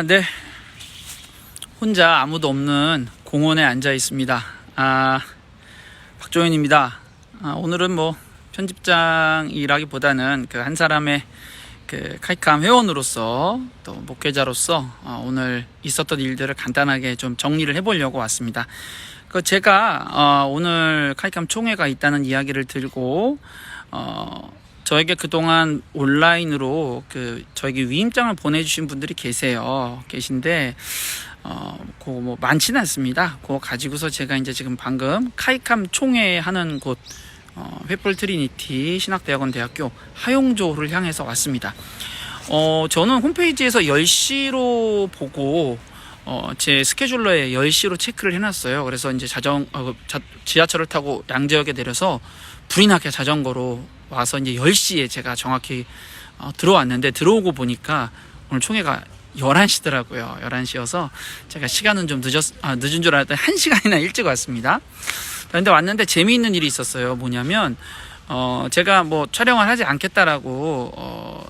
네. 혼자 아무도 없는 공원에 앉아 있습니다. 박종현입니다. 오늘은 뭐 편집장이라기보다는 그 한 사람의 그 카이캄 회원으로서 또 목회자로서 오늘 있었던 일들을 간단하게 좀 정리를 해보려고 왔습니다. 제가 오늘 카이캄 총회가 있다는 이야기를 들고 저에게 그동안 온라인으로 저에게 위임장을 보내주신 분들이 계신데 그거 뭐 많지는 않습니다. 그거 가지고서 제가 이제 지금 방금 카이캄 총회 하는 곳 횃불 트리니티 신학대학원 대학교 하용조를 향해서 왔습니다. 저는 홈페이지에서 10시로 보고 제 스케줄러에 10시로 체크를 해놨어요. 그래서 이제 지하철을 타고 양재역에 내려서 불이 나게 자전거로 와서 이제 10시에 제가 정확히 들어왔는데, 들어오고 보니까 오늘 총회가 11시더라고요. 11시여서 제가 시간은 좀 늦은 줄 알았더니 1시간이나 일찍 왔습니다. 그런데 왔는데 재미있는 일이 있었어요. 뭐냐면 제가 뭐 촬영을 하지 않겠다라고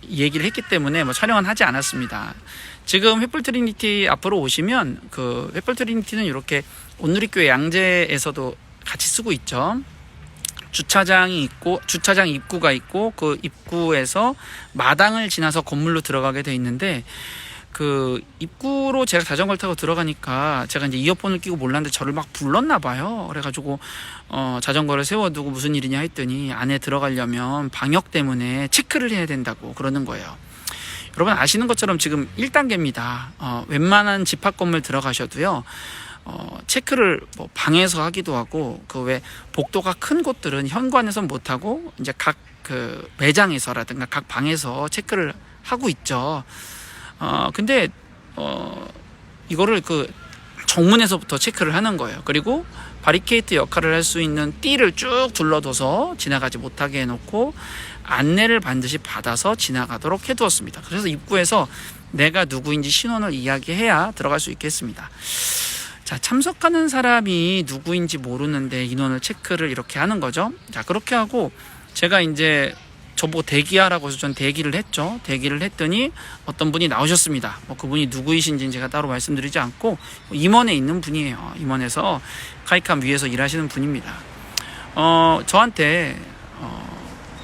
얘기를 했기 때문에 뭐 촬영은 하지 않았습니다. 지금 횃불 트리니티 앞으로 오시면 그 횃불 트리니티는 이렇게 온누리교회 양재에서도 같이 쓰고 있죠. 주차장이 있고, 주차장 입구가 있고, 그 입구에서 마당을 지나서 건물로 들어가게 돼 있는데, 그 입구로 제가 자전거를 타고 들어가니까 제가 이제 이어폰을 끼고 몰랐는데 저를 막 불렀나 봐요. 그래가지고 자전거를 세워두고 무슨 일이냐 했더니 안에 들어가려면 방역 때문에 체크를 해야 된다고 그러는 거예요. 여러분 아시는 것처럼 지금 1단계입니다. 웬만한 집합 건물 들어가셔도요, 체크를 뭐 방에서 하기도 하고, 그 외 복도가 큰 곳들은 현관에서 못 하고 이제 각 그 매장에서라든가 각 방에서 체크를 하고 있죠. 근데 이거를 그 정문에서부터 체크를 하는 거예요. 그리고 바리케이트 역할을 할 수 있는 띠를 쭉 둘러둬서 지나가지 못하게 해놓고 안내를 반드시 받아서 지나가도록 해두었습니다. 그래서 입구에서 내가 누구인지 신원을 이야기해야 들어갈 수 있겠습니다. 자, 참석하는 사람이 누구인지 모르는데 인원을 체크를 이렇게 하는 거죠. 자, 그렇게 하고 제가 이제 저보고 대기하라고 해서 전 대기를 했죠. 대기를 했더니 어떤 분이 나오셨습니다. 그분이 누구이신지는 제가 따로 말씀드리지 않고 임원에 있는 분이에요. 임원에서 카이캄 위에서 일하시는 분입니다. 저한테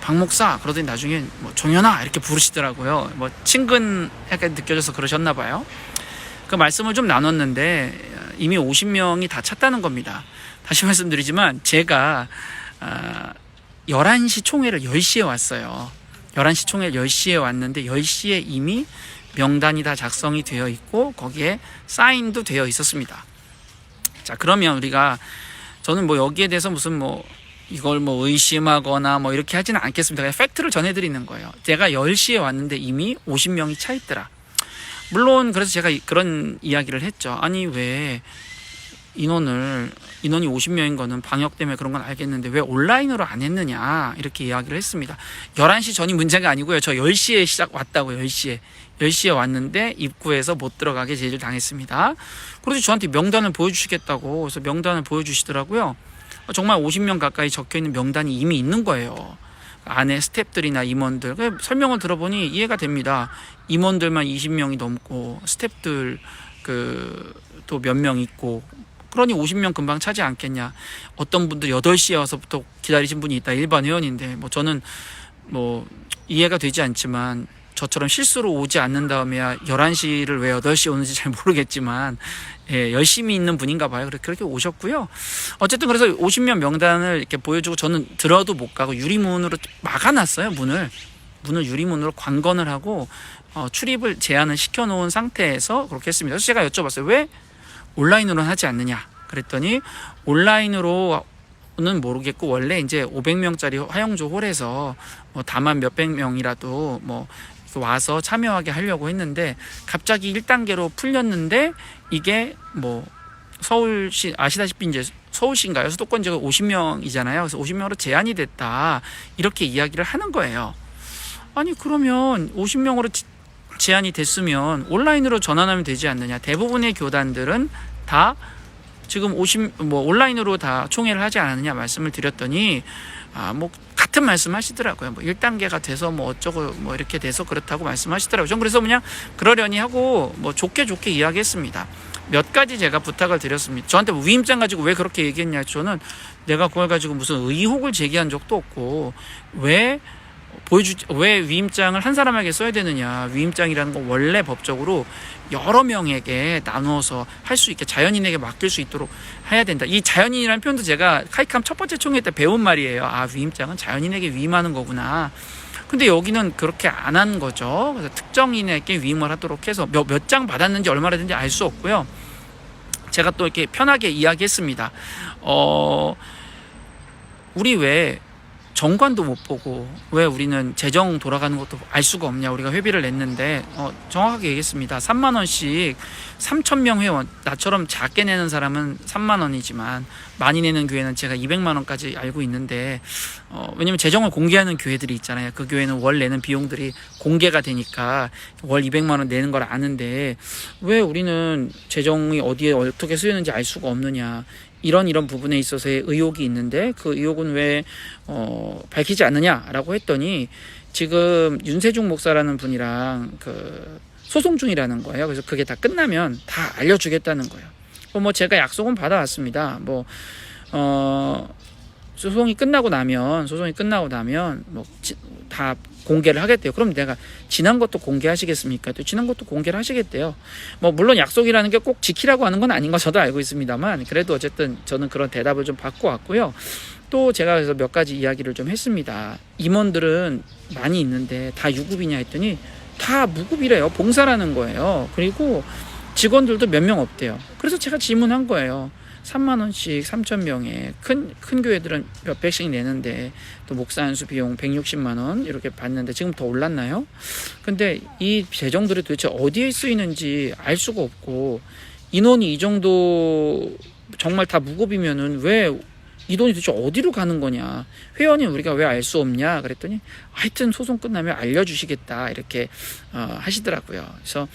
박 목사 그러더니 나중에 뭐 종현아 이렇게 부르시더라고요. 뭐 친근하게 느껴져서 그러셨나 봐요. 그 말씀을 좀 나눴는데 이미 50명이 다 찼다는 겁니다. 다시 말씀드리지만 제가 11시 총회를 10시에 왔어요. 11시 총회를 10시에 왔는데 10시에 이미 명단이 다 작성이 되어 있고 거기에 사인도 되어 있었습니다. 자, 그러면 저는 뭐 여기에 대해서 무슨 뭐 이걸 뭐 의심하거나 뭐 이렇게 하지는 않겠습니다. 그냥 팩트를 전해드리는 거예요. 제가 10시에 왔는데 이미 50명이 차 있더라. 물론 그래서 제가 그런 이야기를 했죠. 아니 왜 인원이 50명인 거는 방역 때문에 그런 건 알겠는데 왜 온라인으로 안 했느냐 이렇게 이야기를 했습니다. 11시 전이 문제가 아니고요. 저 10시에 왔다고요. 10시에 왔는데 입구에서 못 들어가게 제지를 당했습니다. 그래서 저한테 명단을 보여주시겠다고 그래서 명단을 보여주시더라고요. 정말 50명 가까이 적혀있는 명단이 이미 있는 거예요. 안에 스태프들이나 임원들 설명을 들어보니 이해가 됩니다. 임원들만 20명이 넘고 스태프들 또 몇 명 있고, 그러니 50명 금방 차지 않겠냐. 어떤 분들 8시에 와서부터 기다리신 분이 있다. 일반 회원인데 저는 뭐 이해가 되지 않지만 저처럼 실수로 오지 않는 다음에야 11시를 왜 8시에 오는지 잘 모르겠지만 열심히 있는 분인가 봐요. 그렇게 오셨고요. 어쨌든 그래서 50명 명단을 이렇게 보여주고 저는 들어도 못 가고 유리문으로 막아놨어요. 문을 유리문으로 관건을 하고 출입을 제한을 시켜놓은 상태에서 그렇게 했습니다. 그래서 제가 여쭤봤어요. 왜 온라인으로는 하지 않느냐? 그랬더니 온라인으로는 모르겠고 원래 이제 500명짜리 화영조 홀에서 다만 몇백 명이라도 와서 참여하게 하려고 했는데 갑자기 1단계로 풀렸는데 이게 서울시 아시다시피 이제 서울시인가요? 수도권지가 50명이잖아요. 그래서 50명으로 제한이 됐다. 이렇게 이야기를 하는 거예요. 아니 그러면 50명으로 제한이 됐으면 온라인으로 전환하면 되지 않느냐. 대부분의 교단들은 다 지금 온라인으로 다 총회를 하지 않았느냐 말씀을 드렸더니 같은 말씀 하시더라고요. 뭐 1단계가 돼서 뭐 어쩌고 뭐 이렇게 돼서 그렇다고 말씀하시더라고요. 전 그래서 그냥 그러려니 하고 뭐 좋게 이야기했습니다. 몇 가지 제가 부탁을 드렸습니다. 저한테 위임장 가지고 왜 그렇게 얘기했냐. 저는 내가 그걸 가지고 무슨 의혹을 제기한 적도 없고 왜 위임장을 한 사람에게 써야 되느냐. 위임장이라는 건 원래 법적으로 여러 명에게 나누어서 할 수 있게 자연인에게 맡길 수 있도록 해야 된다. 이 자연인이라는 표현도 제가 카이캄 첫 번째 총회 때 배운 말이에요. 아, 위임장은 자연인에게 위임하는 거구나. 근데 여기는 그렇게 안 한 거죠. 그래서 특정인에게 위임을 하도록 해서 몇 장 받았는지 얼마나 된지 알 수 없고요. 제가 또 이렇게 편하게 이야기했습니다. 우리 왜 정관도 못 보고 왜 우리는 재정 돌아가는 것도 알 수가 없냐. 우리가 회비를 냈는데 정확하게 얘기했습니다. 3만 원씩 3,000명 회원, 나처럼 작게 내는 사람은 3만 원이지만 많이 내는 교회는 제가 200만 원까지 알고 있는데 왜냐면 재정을 공개하는 교회들이 있잖아요. 그 교회는 월 내는 비용들이 공개가 되니까 월 200만 원 내는 걸 아는데 왜 우리는 재정이 어디에 어떻게 쓰이는지 알 수가 없느냐. 이런 부분에 있어서의 의혹이 있는데 그 의혹은 왜 밝히지 않느냐라고 했더니 지금 윤세중 목사라는 분이랑 그 소송 중이라는 거예요. 그래서 그게 다 끝나면 다 알려주겠다는 거예요. 뭐 제가 약속은 받아왔습니다. 소송이 끝나고 나면 뭐 다 공개를 하겠대요. 그럼 내가 지난 것도 공개하시겠습니까? 또 지난 것도 공개를 하시겠대요. 뭐 물론 약속이라는 게 꼭 지키라고 하는 건 아닌 거 저도 알고 있습니다만 그래도 어쨌든 저는 그런 대답을 좀 받고 왔고요. 또 제가 그래서 몇 가지 이야기를 좀 했습니다. 임원들은 많이 있는데 다 유급이냐 했더니 다 무급이래요. 봉사라는 거예요. 그리고 직원들도 몇 명 없대요. 그래서 제가 질문한 거예요. 3만 원씩 3,000명에 큰 교회들은 몇백씩 내는데 또 목사 한 수 비용 160만 원 이렇게 받는데 지금 더 올랐나요? 근데 이 재정들이 도대체 어디에 쓰이는지 알 수가 없고 인원이 이 정도 정말 다 무급이면은 왜 이 돈이 도대체 어디로 가는 거냐. 회원이 우리가 왜 알 수 없냐 그랬더니 하여튼 소송 끝나면 알려주시겠다 이렇게 하시더라고요. 그래서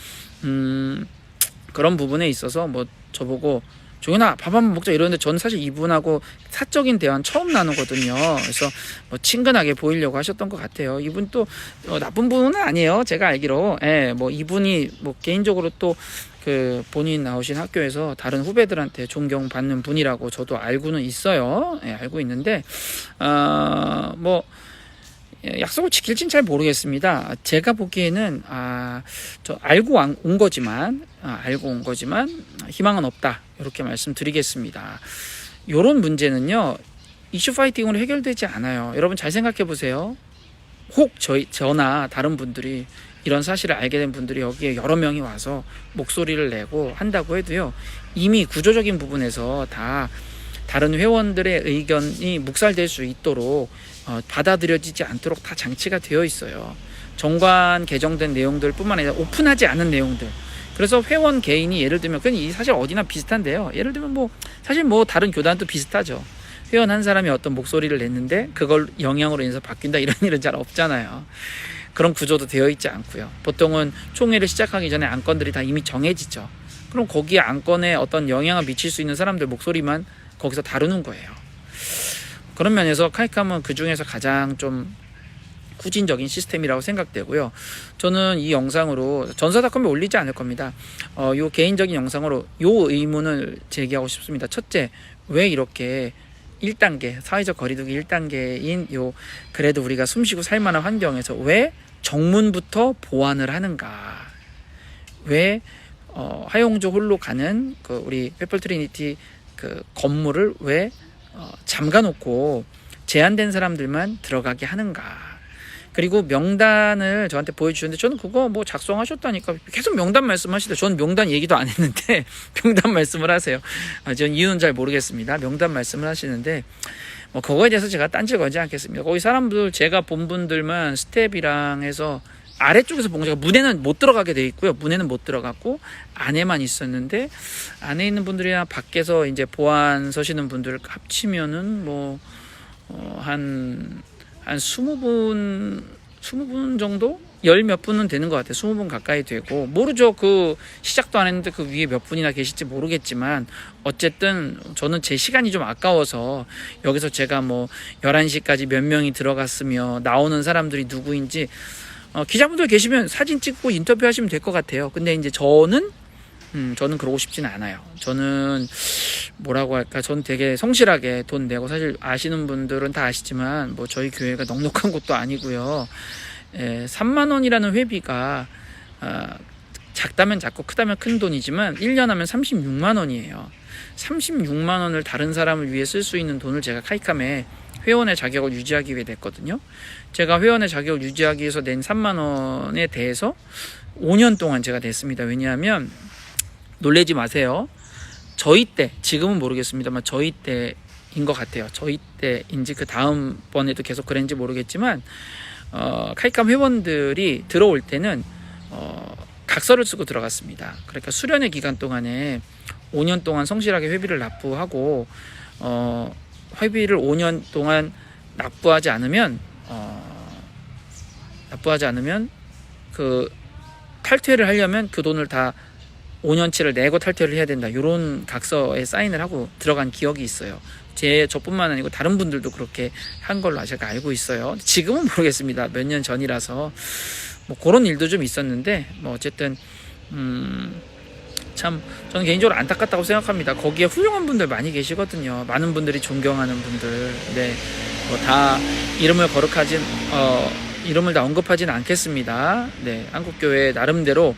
그런 부분에 있어서 뭐 저보고 종현아 밥 한번 먹자 이러는데 저는 사실 이분하고 사적인 대화는 처음 나누거든요. 그래서 뭐 친근하게 보이려고 하셨던 것 같아요. 이분 또 나쁜 분은 아니에요. 제가 알기로. 뭐 이분이 뭐 개인적으로 또 그 본인 나오신 학교에서 다른 후배들한테 존경받는 분이라고 저도 알고는 있어요. 알고 있는데 뭐 약속을 지킬진 잘 모르겠습니다. 제가 보기에는 저 알고 온 거지만 희망은 없다 이렇게 말씀드리겠습니다. 이런 문제는요 이슈 파이팅으로 해결되지 않아요. 여러분 잘 생각해 보세요. 혹 저나 다른 분들이 이런 사실을 알게 된 분들이 여기에 여러 명이 와서 목소리를 내고 한다고 해도요 이미 구조적인 부분에서 다 다른 회원들의 의견이 묵살될 수 있도록 받아들여지지 않도록 다 장치가 되어 있어요. 정관 개정된 내용들 뿐만 아니라 오픈하지 않은 내용들. 그래서 회원 개인이 예를 들면 그건 사실 어디나 비슷한데요. 예를 들면 뭐 사실 뭐 다른 교단도 비슷하죠. 회원 한 사람이 어떤 목소리를 냈는데 그걸 영향으로 인해서 바뀐다 이런 일은 잘 없잖아요. 그런 구조도 되어 있지 않고요. 보통은 총회를 시작하기 전에 안건들이 다 이미 정해지죠. 그럼 거기에 안건에 어떤 영향을 미칠 수 있는 사람들 목소리만 거기서 다루는 거예요. 그런 면에서 카이캄은 그 중에서 가장 좀 후진적인 시스템이라고 생각되고요. 저는 이 영상으로 전사닷컴에 올리지 않을 겁니다. 요 개인적인 영상으로 요 의문을 제기하고 싶습니다. 첫째, 왜 이렇게 1단계, 사회적 거리두기 1단계인 요 그래도 우리가 숨쉬고 살만한 환경에서 왜 정문부터 보완을 하는가? 왜 하용조 홀로 가는 그 우리 페플 트리니티 그 건물을 왜 잠가놓고 제한된 사람들만 들어가게 하는가? 그리고 명단을 저한테 보여주셨는데 저는 그거 뭐 작성하셨다니까 계속 명단 말씀하시다. 저는 명단 얘기도 안 했는데 명단 말씀을 하세요. 전 이유는 잘 모르겠습니다. 명단 말씀을 하시는데 뭐 그거에 대해서 제가 딴지 걸지 않겠습니다. 거기 사람들 제가 본 분들만 스텝이랑 해서 아래쪽에서 본 거 제가 문에는 못 들어가게 돼 있고요. 문에는 못 들어갔고 안에만 있었는데 안에 있는 분들이나 밖에서 이제 보안 서시는 분들 합치면은 뭐 한 20분 정도 열 몇 분은 되는 것 같아요. 20분 가까이 되고, 모르죠. 그 시작도 안 했는데 그 위에 몇 분이나 계실지 모르겠지만, 어쨌든 저는 제 시간이 좀 아까워서 여기서 제가 뭐 11시까지 몇 명이 들어갔으며 나오는 사람들이 누구인지, 기자분들 계시면 사진 찍고 인터뷰 하시면 될 것 같아요. 근데 이제 저는 그러고 싶지는 않아요. 저는 뭐라고 할까, 저는 되게 성실하게 돈 내고, 사실 아시는 분들은 다 아시지만 뭐 저희 교회가 넉넉한 곳도 아니고요. 3만 원이라는 회비가 작다면 작고 크다면 큰 돈이지만 1년 하면 36만 원이에요. 36만 원을 다른 사람을 위해 쓸 수 있는 돈을 제가 카이캄에 회원의 자격을 유지하기 위해 냈거든요. 제가 회원의 자격을 유지하기 위해서 낸 3만 원에 대해서 5년 동안 제가 냈습니다. 왜냐하면 놀라지 마세요. 저희 때, 지금은 모르겠습니다만 저희 때인 것 같아요. 저희 때인지 그 다음번에도 계속 그랬는지 모르겠지만 카이캄 회원들이 들어올 때는 각서를 쓰고 들어갔습니다. 그러니까 수련의 기간 동안에 5년 동안 성실하게 회비를 납부하고 회비를 5년 동안 납부하지 않으면 그 탈퇴를 하려면 그 돈을 다 5년치를 내고 탈퇴를 해야 된다. 이런 각서에 사인을 하고 들어간 기억이 있어요. 저뿐만 아니고 다른 분들도 그렇게 한 걸로 제가 알고 있어요. 지금은 모르겠습니다. 몇 년 전이라서 뭐 그런 일도 좀 있었는데, 뭐 어쨌든 참 저는 개인적으로 안타깝다고 생각합니다. 거기에 훌륭한 분들 많이 계시거든요. 많은 분들이 존경하는 분들. 네, 뭐 다 이름을 이름을 다 언급하지는 않겠습니다. 네, 한국교회 나름대로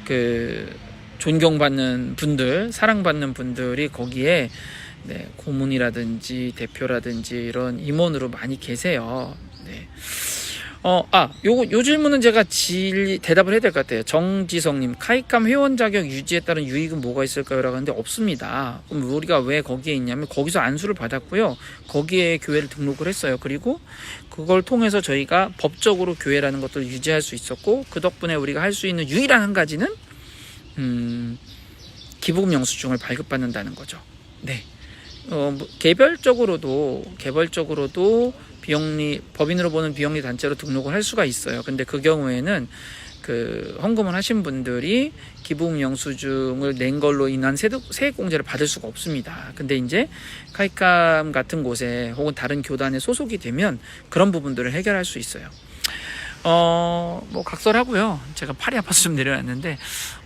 그 존경받는 분들, 사랑받는 분들이 거기에 고문이라든지 대표라든지 이런 임원으로 많이 계세요. 네. 요 질문은 제가 대답을 해야 될 것 같아요. 정지성님, 카이캄 회원 자격 유지에 따른 유익은 뭐가 있을까요? 라고 하는데 없습니다. 그럼 우리가 왜 거기에 있냐면, 거기서 안수를 받았고요. 거기에 교회를 등록을 했어요. 그리고 그걸 통해서 저희가 법적으로 교회라는 것들을 유지할 수 있었고, 그 덕분에 우리가 할 수 있는 유일한 한 가지는 기부금 영수증을 발급받는다는 거죠. 네. 개별적으로도 법인으로 보는 비영리 단체로 등록을 할 수가 있어요. 근데 그 경우에는 그 헌금을 하신 분들이 기부금 영수증을 낸 걸로 인한 세액공제를 받을 수가 없습니다. 근데 이제 카이캄 같은 곳에 혹은 다른 교단에 소속이 되면 그런 부분들을 해결할 수 있어요. 뭐 각설하고요. 제가 팔이 아파서 좀 내려놨는데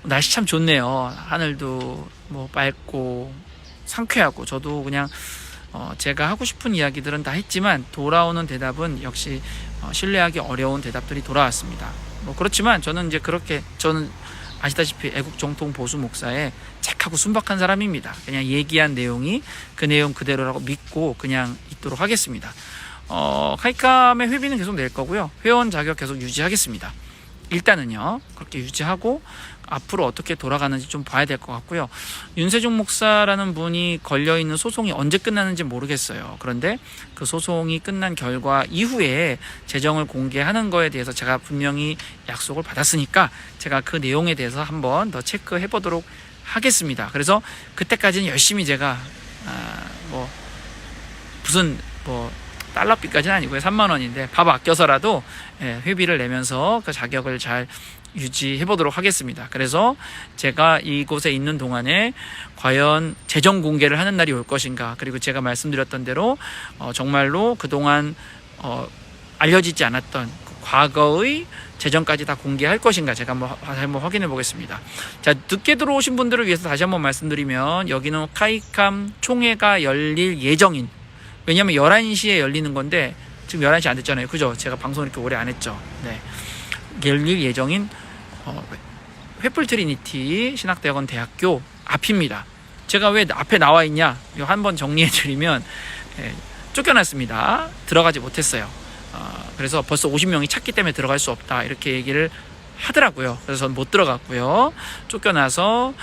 날씨 참 좋네요. 하늘도 뭐 맑고 상쾌하고, 저도 그냥 제가 하고 싶은 이야기들은 다 했지만 돌아오는 대답은 역시 신뢰하기 어려운 대답들이 돌아왔습니다. 뭐 그렇지만 저는 아시다시피 애국 정통 보수 목사의 착하고 순박한 사람입니다. 그냥 얘기한 내용이 그 내용 그대로라고 믿고 그냥 있도록 하겠습니다. 카이캄의 회비는 계속 낼 거고요. 회원 자격 계속 유지하겠습니다. 일단은요, 그렇게 유지하고 앞으로 어떻게 돌아가는지 좀 봐야 될 것 같고요. 윤세종 목사라는 분이 걸려있는 소송이 언제 끝나는지 모르겠어요. 그런데 그 소송이 끝난 결과 이후에 재정을 공개하는 거에 대해서 제가 분명히 약속을 받았으니까 제가 그 내용에 대해서 한번 더 체크해 보도록 하겠습니다. 그래서 그때까지는 열심히 제가 무슨 달러비까지는 아니고요. 3만 원인데 밥 아껴서라도 회비를 내면서 그 자격을 잘 유지해 보도록 하겠습니다. 그래서 제가 이곳에 있는 동안에 과연 재정 공개를 하는 날이 올 것인가, 그리고 제가 말씀드렸던 대로 정말로 그동안 알려지지 않았던 그 과거의 재정까지 다 공개할 것인가, 제가 한번 확인해 보겠습니다. 자, 늦게 들어오신 분들을 위해서 다시 한번 말씀드리면, 여기는 카이캄 총회가 열릴 예정인, 왜냐면 11시에 열리는 건데 지금 11시 안 됐잖아요. 그죠? 제가 방송 이렇게 오래 안 했죠. 네. 열릴 예정인 횃불 트리니티 신학대학원 대학교 앞입니다. 제가 왜 앞에 나와 있냐? 이거 한번 정리해 드리면, 쫓겨났습니다. 들어가지 못했어요. 그래서 벌써 50명이 찼기 때문에 들어갈 수 없다, 이렇게 얘기를 하더라고요. 그래서 전 못 들어갔고요. 쫓겨나서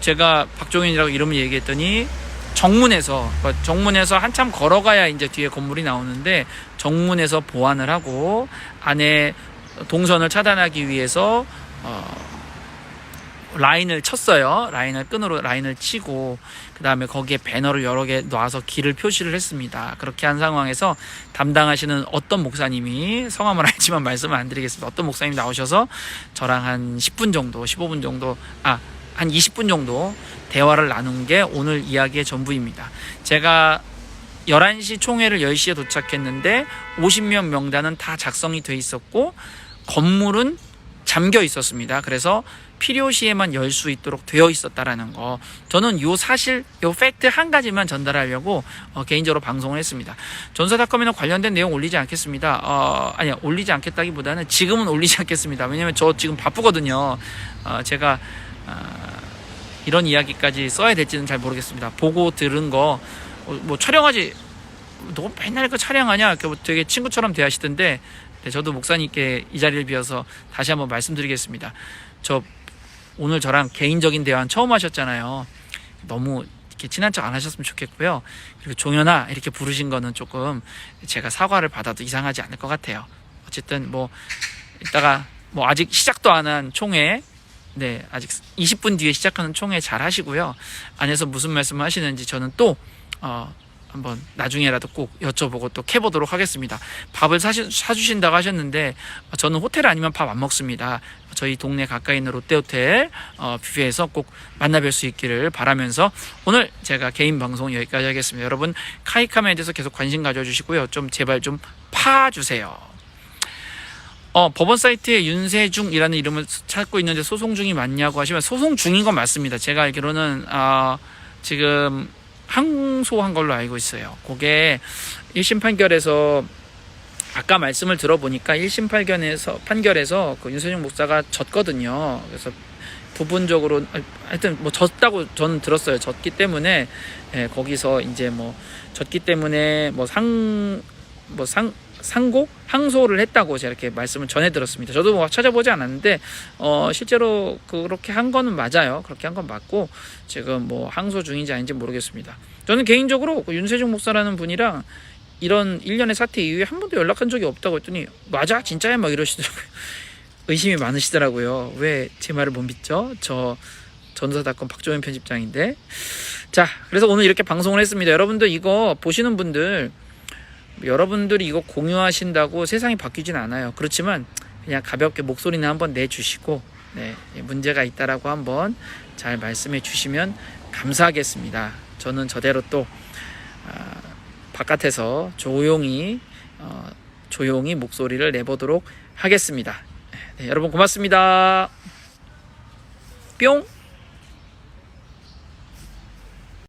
제가 박종현이라고 이름을 얘기했더니 정문에서 한참 걸어가야 이제 뒤에 건물이 나오는데, 정문에서 보안을 하고 안에 동선을 차단하기 위해서 라인을 쳤어요. 끈으로 라인을 치고 그 다음에 거기에 배너를 여러 개 놔서 길을 표시를 했습니다. 그렇게 한 상황에서 담당하시는 어떤 목사님이, 성함을 알지만 말씀을 안 드리겠습니다. 어떤 목사님이 나오셔서 저랑 한 10분 정도 15분 정도 한 20분 정도 대화를 나눈 게 오늘 이야기의 전부입니다. 제가 11시 총회를 10시에 도착했는데 50명 명단은 다 작성이 돼 있었고 건물은 잠겨 있었습니다. 그래서 필요시에만 열 수 있도록 되어 있었다라는 거, 저는 요 사실, 요 팩트 한 가지만 전달하려고 개인적으로 방송을 했습니다. 전사닷컴에는 관련된 내용 올리지 않겠습니다. 아니야, 올리지 않겠다기보다는 지금은 올리지 않겠습니다. 왜냐면 저 지금 바쁘거든요. 제가 이런 이야기까지 써야 될지는 잘 모르겠습니다. 보고 들은 거 뭐 촬영하지, 너 맨날 그 촬영하냐, 되게 친구처럼 대하시던데, 네, 저도 목사님께 이 자리를 비워서 다시 한번 말씀드리겠습니다. 저 오늘 저랑 개인적인 대화는 처음 하셨잖아요. 너무 이렇게 친한 척 안 하셨으면 좋겠고요. 그리고 종현아 이렇게 부르신 거는 조금 제가 사과를 받아도 이상하지 않을 것 같아요. 어쨌든 뭐 이따가 뭐 아직 시작도 안 한 총회, 네, 아직 20분 뒤에 시작하는 총회 잘 하시고요. 안에서 무슨 말씀 하시는지 저는 또 한번 나중에라도 꼭 여쭤보고 또 캐보도록 하겠습니다. 밥을 사주신다고 하셨는데 저는 호텔 아니면 밥 안 먹습니다. 저희 동네 가까이 있는 롯데호텔 뷔페에서 꼭 만나뵐 수 있기를 바라면서 오늘 제가 개인 방송 여기까지 하겠습니다. 여러분 카이카메에 대해서 계속 관심 가져주시고요. 좀 제발 좀 파주세요. 법원 사이트에 윤세중이라는 이름을 찾고 있는데 소송 중이 맞냐고 하시면 소송 중인 건 맞습니다. 제가 알기로는 지금 항소한 걸로 알고 있어요. 그게 1심 판결에서 아까 말씀을 들어보니까 1심 판결에서 그 윤세중 목사가 졌거든요. 그래서 부분적으로 하여튼 뭐 졌다고 저는 들었어요. 졌기 때문에 거기서 이제 뭐 졌기 때문에 항소를 했다고 제가 이렇게 말씀을 전해 들었습니다. 저도 뭐 찾아보지 않았는데 실제로 그렇게 한 거는 맞아요. 그렇게 한 건 맞고 지금 뭐 항소 중인지 아닌지 모르겠습니다. 저는 개인적으로 그 윤세중 목사라는 분이랑 이런 일련의 사태 이후에 한 번도 연락한 적이 없다고 했더니 맞아? 진짜야? 막 이러시더라고요. 의심이 많으시더라고요. 왜 제 말을 못 믿죠? 저 전사닷컴 박종현 편집장인데. 자, 그래서 오늘 이렇게 방송을 했습니다. 여러분들 이거 보시는 분들, 여러분들이 이거 공유하신다고 세상이 바뀌진 않아요. 그렇지만 그냥 가볍게 목소리는 한번 내주시고, 네, 문제가 있다라고 한번 잘 말씀해 주시면 감사하겠습니다. 저는 저대로 또 바깥에서 조용히 목소리를 내보도록 하겠습니다. 네, 여러분 고맙습니다. 뿅.